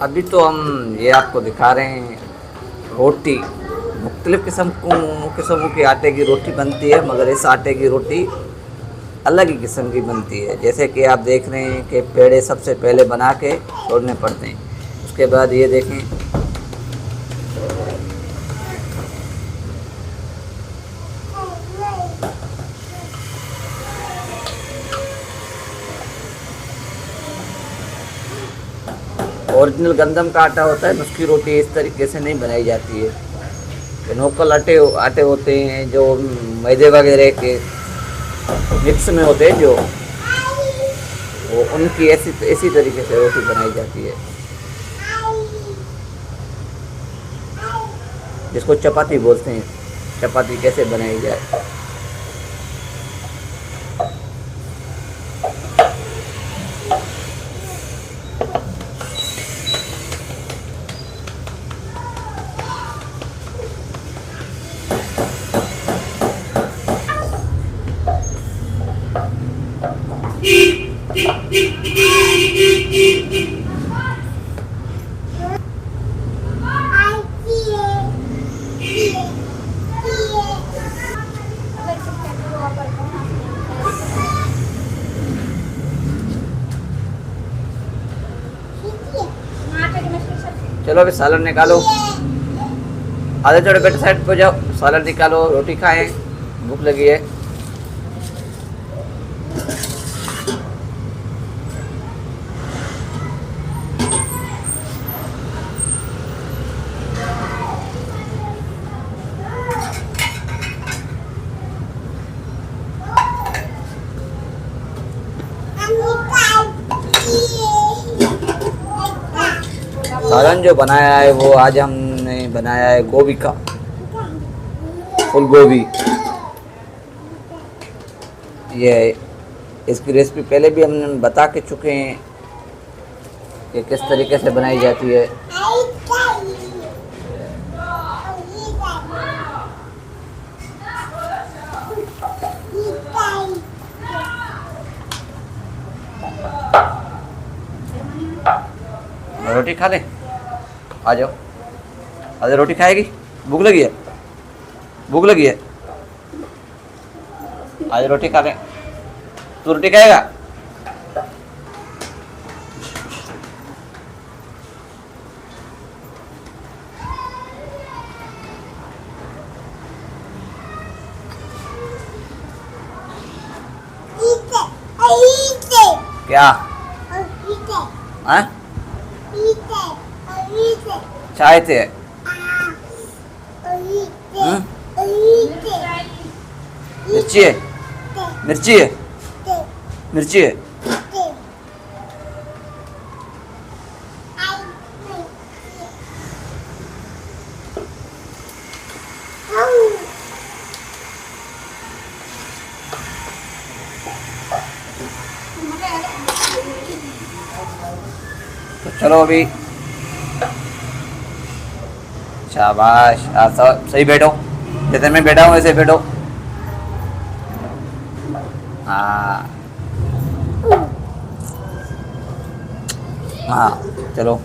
अभी तो हम ये आपको दिखा रहे हैं रोटी। मुख्तलिफ़ किस्मों की आटे की रोटी बनती है, मगर इस आटे की रोटी अलग ही किस्म की बनती है। जैसे कि आप देख रहे हैं कि पेड़े सबसे पहले बना के छोड़ने पड़ते हैं। उसके बाद ये देखें, ओरिजिनल गंदम का आटा होता है, उसकी रोटी इस तरीके से नहीं बनाई जाती है। कि लोकल आटे आटे होते हैं जो मैदे वगैरह के मिक्स में होते हैं, जो वो उनकी ऐसी तरीके से रोटी बनाई जाती है, जिसको चपाती बोलते हैं। चपाती कैसे बनाई जाए। चलो अभी सालन निकालो। आधे छोटे बेटे साइड पे जाओ, सालन निकालो, रोटी खाएं, भूख लगी है। सालन जो बनाया है वो आज हमने बनाया है गोभी का, फुल गोभी। ये इसकी रेसिपी पहले भी हमने बता के चुके हैं कि किस तरीके से बनाई जाती है। रोटी खा ले, आ जाओ। अरे रोटी खाएगी? भूख लगी है? भूख लगी है? आज रोटी खा ले। तू रोटी खाएगा? क्या? हाँ? चाय थे? मिर्ची है? मिर्ची है? मिर्ची है? तो चलो अभी, शाबाश। आप सब सही बैठो, जैसे मैं बैठा हूँ वैसे बैठो। हाँ हाँ, चलो।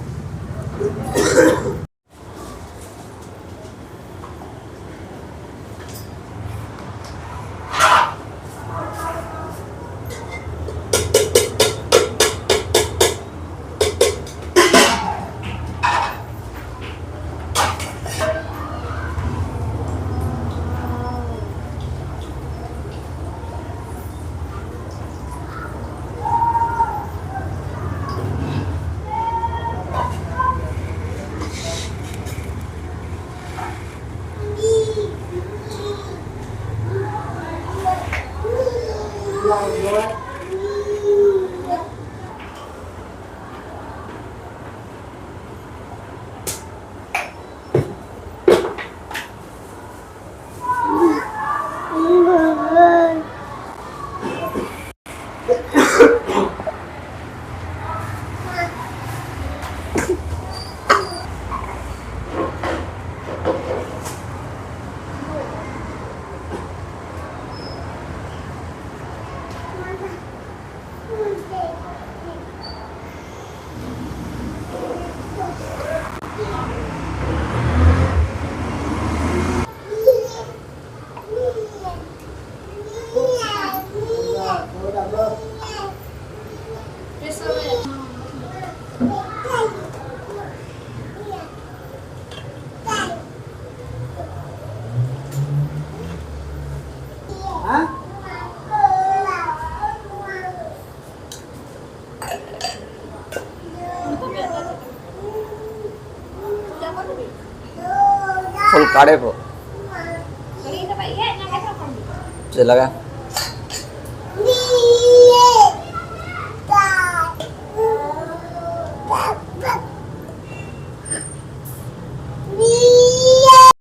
काढ़े को से लगा